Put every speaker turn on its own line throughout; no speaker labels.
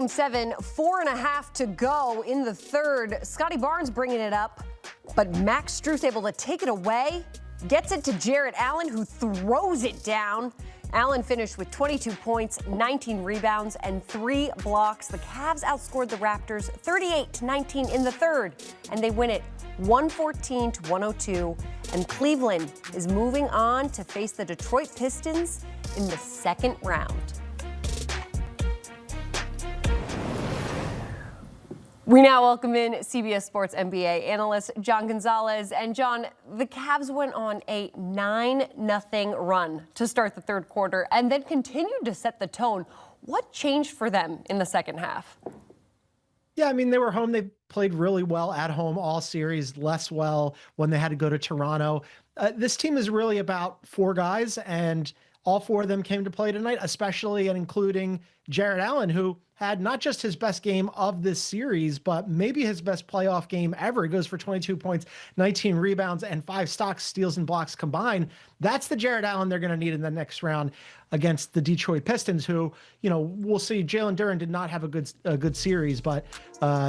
7, 4.5 to go in the third. Scotty Barnes bringing it up, but Max Strus able to take it away. Gets it to Jarrett Allen, who throws it down. Allen finished with 22 points, 19 rebounds, and 3 blocks. The Cavs outscored the Raptors 38-19 in the third, and they win it 114-102. And Cleveland is moving on to face the Detroit Pistons in the second round. We now welcome in CBS Sports NBA analyst John Gonzalez. And John, the Cavs went on a 9-0 run to start the third quarter and then continued to set the tone. What changed for them in the second half?
Yeah, I mean, they were home. They played really well at home all series, less well when they had to go to Toronto. This team is really about 4 guys, and all 4 of them came to play tonight, especially and including Jarrett Allen, who had not just his best game of this series, but maybe his best playoff game ever. He goes for 22 points, 19 rebounds, and 5 stocks, steals, and blocks combined. That's the Jarrett Allen they're going to need in the next round against the Detroit Pistons, who, you know, we'll see. Jalen Duren did not have a good series, but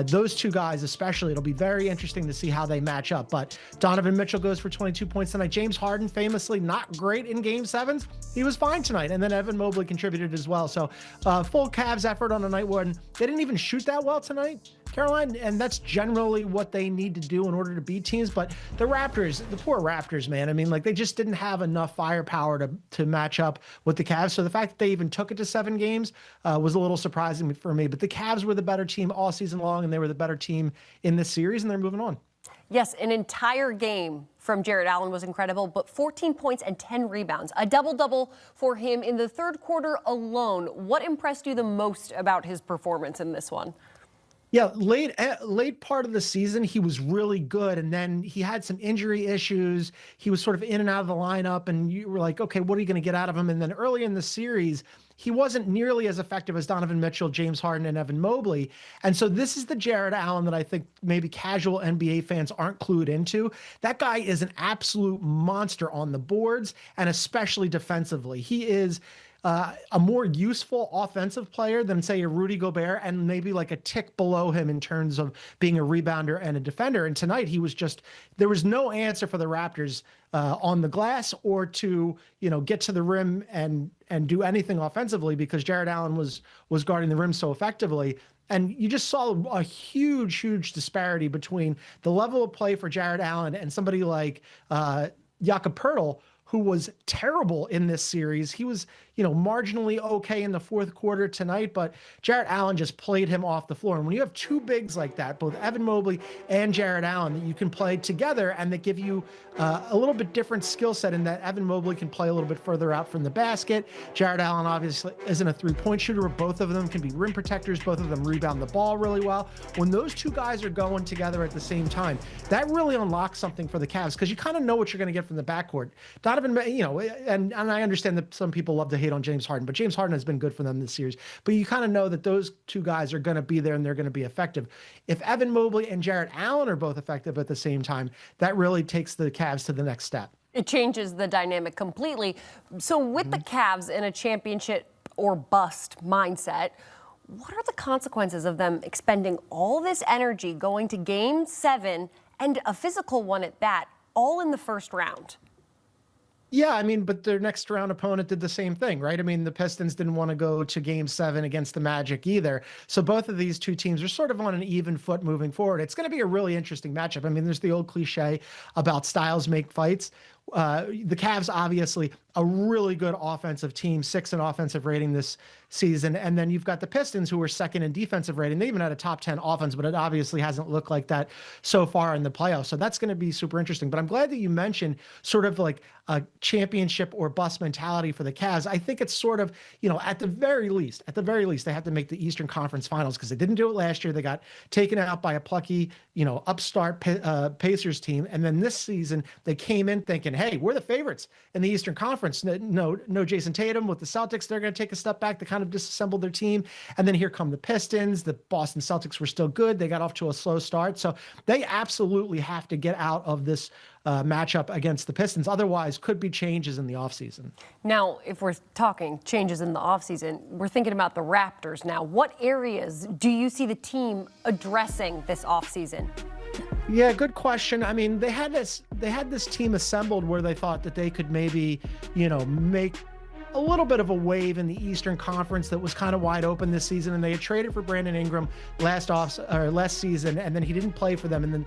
those 2 guys especially, it'll be very interesting to see how they match up. But Donovan Mitchell goes for 22 points tonight. James Harden, famously not great in Game 7s. He was fine tonight. And then Evan Mobley contributed as well. So full Cavs effort on a night when they didn't even shoot that well tonight, Caroline, and that's generally what they need to do in order to beat teams. But the Raptors, the poor Raptors, man, I mean, like, they just didn't have enough firepower to match up with the Cavs. So the fact that they even took it to 7 games was a little surprising for me. But the Cavs were the better team all season long, and they were the better team in this series, and they're moving on.
Yes, an entire game from Jarrett Allen was incredible, but 14 points and 10 rebounds. A double-double for him in the third quarter alone. What impressed you the most about his performance in this one?
Yeah, late part of the season, he was really good, and then he had some injury issues. He was sort of in and out of the lineup, and you were like, okay, what are you going to get out of him? And then early in the series, he wasn't nearly as effective as Donovan Mitchell, James Harden, and Evan Mobley. And so this is the Jarrett Allen that I think maybe casual NBA fans aren't clued into. That guy is an absolute monster on the boards, and especially defensively. He is a more useful offensive player than, say, a Rudy Gobert, and maybe like a tick below him in terms of being a rebounder and a defender. And tonight he was just, there was no answer for the Raptors on the glass or to, you know, get to the rim and do anything offensively, because Jarrett Allen was guarding the rim so effectively. And you just saw a huge disparity between the level of play for Jarrett Allen and somebody like Jakob Poeltl, who was terrible in this series. He was, you know, marginally okay in the fourth quarter tonight, but Jarrett Allen just played him off the floor. And when you have 2 bigs like that, both Evan Mobley and Jarrett Allen, that you can play together and that give you a little bit different skill set, in that Evan Mobley can play a little bit further out from the basket. Jarrett Allen obviously isn't a 3-point shooter, but both of them can be rim protectors. Both of them rebound the ball really well. When those 2 guys are going together at the same time, that really unlocks something for the Cavs, because you kind of know what you're going to get from the backcourt. Donovan, you know, and I understand that some people love to hate on James Harden, but James Harden has been good for them this series. But you kind of know that those 2 guys are going to be there and they're going to be effective. If Evan Mobley and Jarrett Allen are both effective at the same time, that really takes the Cavs to the next step.
It changes the dynamic completely. So with the Cavs in a championship or bust mindset, what are the consequences of them expending all this energy going to Game 7 and a physical one at that, all in the first round?
Yeah, I mean, but their next round opponent did the same thing, right? I mean, the Pistons didn't want to go to Game 7 against the Magic either. So both of these 2 teams are sort of on an even foot moving forward. It's going to be a really interesting matchup. I mean, there's the old cliche about styles make fights. The Cavs, obviously, a really good offensive team, 6th in offensive rating this season. And then you've got the Pistons, who are 2nd in defensive rating. They even had a top 10 offense, but it obviously hasn't looked like that so far in the playoffs. So that's going to be super interesting. But I'm glad that you mentioned sort of like a championship or bust mentality for the Cavs. I think it's sort of, you know, at the very least, they have to make the Eastern Conference Finals, because they didn't do it last year. They got taken out by a plucky, you know, upstart Pacers team. And then this season, they came in thinking, hey, we're the favorites in the Eastern Conference. No Jason Tatum with the Celtics. They're going to take a step back. They kind of disassembled their team. And then here come the Pistons. The Boston Celtics were still good. They got off to a slow start. So they absolutely have to get out of this matchup against the Pistons. Otherwise, could be changes in the offseason.
Now, if we're talking changes in the offseason, we're thinking about the Raptors now. What areas do you see the team addressing this offseason?
Yeah, good question. I mean, they had this team assembled where they thought that they could maybe, make a little bit of a wave in the Eastern Conference that was kind of wide open this season, and they had traded for Brandon Ingram last season, and then he didn't play for them. And then,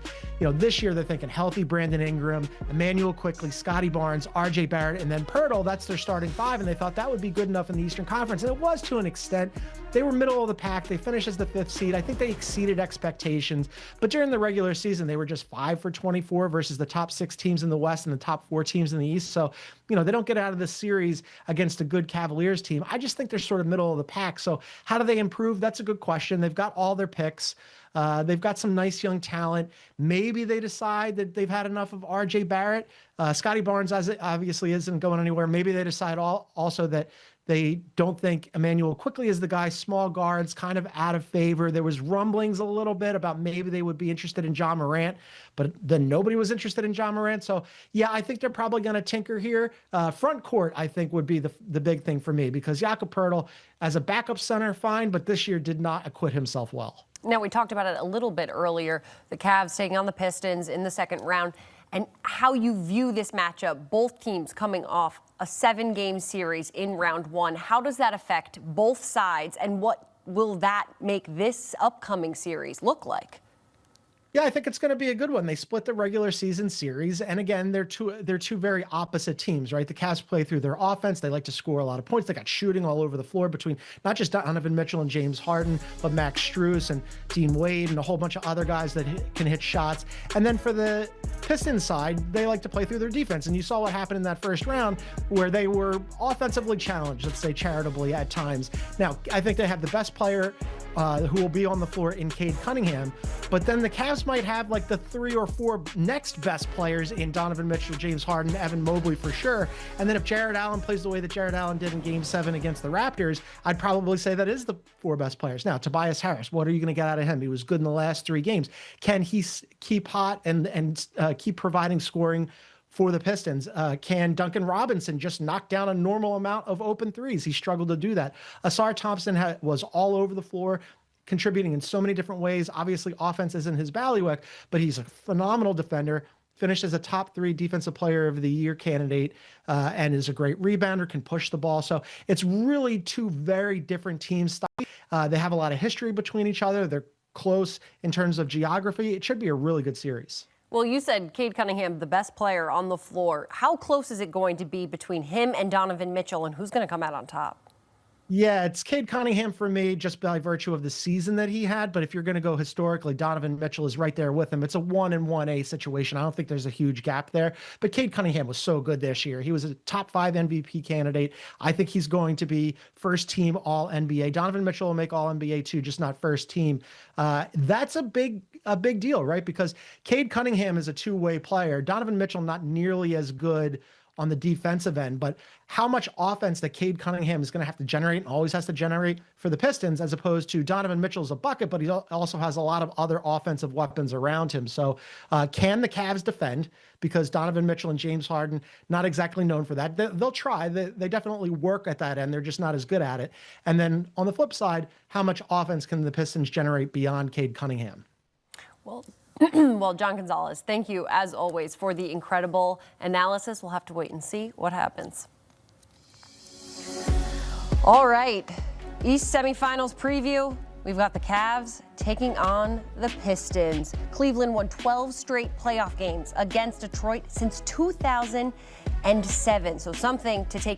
this year they're thinking healthy Brandon Ingram, Emmanuel Quickly, Scotty Barnes, RJ Barrett, and then Pirtle. That's their starting five, and they thought that would be good enough in the Eastern Conference, and it was to an extent. They were middle of the pack. They finished as the 5th seed. I think they exceeded expectations, but during the regular season, they were just 5 for 24 versus the top 6 teams in the West and the top 4 teams in the East. So, they don't get out of this series against a good Cavaliers team. I just think they're sort of middle of the pack. So how do they improve? That's a good question. They've got all their picks. They've got some nice young talent. Maybe they decide that they've had enough of RJ Barrett. Scotty Barnes obviously isn't going anywhere. Maybe they decide also that they don't think Emmanuel Quickly is the guy. Small guards kind of out of favor. There was rumblings a little bit about maybe they would be interested in John Morant, but then nobody was interested in John Morant. So yeah, I think they're probably going to tinker here. Front court, I think, would be the big thing for me, because Jakob Poeltl as a backup center, fine, but this year did not acquit himself well.
Now, we talked about it a little bit earlier, the Cavs taking on the Pistons in the second round, and how you view this matchup, both teams coming off a 7-game series in round 1. How does that affect both sides, and what will that make this upcoming series look like?
Yeah, I think it's going to be a good one. They split the regular season series, and again, they're two very opposite teams, right? The Cavs play through their offense. They like to score a lot of points. They got shooting all over the floor between not just Donovan Mitchell and James Harden, but Max Strus and Dean Wade and a whole bunch of other guys that can hit shots. And then for the Pistons side, they like to play through their defense. And you saw what happened in that first round, where they were offensively challenged, let's say charitably at times. Now, I think they have the best player who will be on the floor in Cade Cunningham, but then the Cavs might have like the 3 or 4 next best players in Donovan Mitchell, James Harden, Evan Mobley for sure. And then if Jarrett Allen plays the way that Jarrett Allen did in Game 7 against the Raptors, I'd probably say that is the 4 best players. Now, Tobias Harris, what are you going to get out of him? He was good in the last 3 games. Can he keep hot and keep providing scoring for the Pistons? Can Duncan Robinson just knock down a normal amount of open threes? He struggled to do that. Asar Thompson was all over the floor, contributing in so many different ways. Obviously, offense isn't his bailiwick, but he's a phenomenal defender. Finished as a top 3 defensive player of the year candidate, and is a great rebounder, can push the ball. So it's really 2 very different teams. They have a lot of history between each other. They're close in terms of geography. It should be a really good series.
Well, you said Cade Cunningham, the best player on the floor. How close is it going to be between him and Donovan Mitchell, and who's going to come out on top?
Yeah, it's Cade Cunningham for me, just by virtue of the season that he had. But if you're going to go historically, Donovan Mitchell is right there with him. It's a 1-1A situation. I don't think there's a huge gap there. But Cade Cunningham was so good this year. He was a top 5 MVP candidate. I think he's going to be first team All NBA. Donovan Mitchell will make All NBA too, just not first team. That's a big deal, right? Because Cade Cunningham is a 2-way player. Donovan Mitchell not nearly as good on the defensive end, but how much offense that Cade Cunningham is going to have to generate and always has to generate for the Pistons, as opposed to Donovan Mitchell's a bucket, but he also has a lot of other offensive weapons around him. So can the Cavs defend? Because Donovan Mitchell and James Harden, not exactly known for that. They'll try. They definitely work at that end. They're just not as good at it. And then on the flip side, how much offense can the Pistons generate beyond Cade Cunningham?
Well, John Gonzalez, thank you, as always, for the incredible analysis. We'll have to wait and see what happens. All right, East semifinals preview. We've got the Cavs taking on the Pistons. Cleveland won 12 straight playoff games against Detroit since 2007, so something to take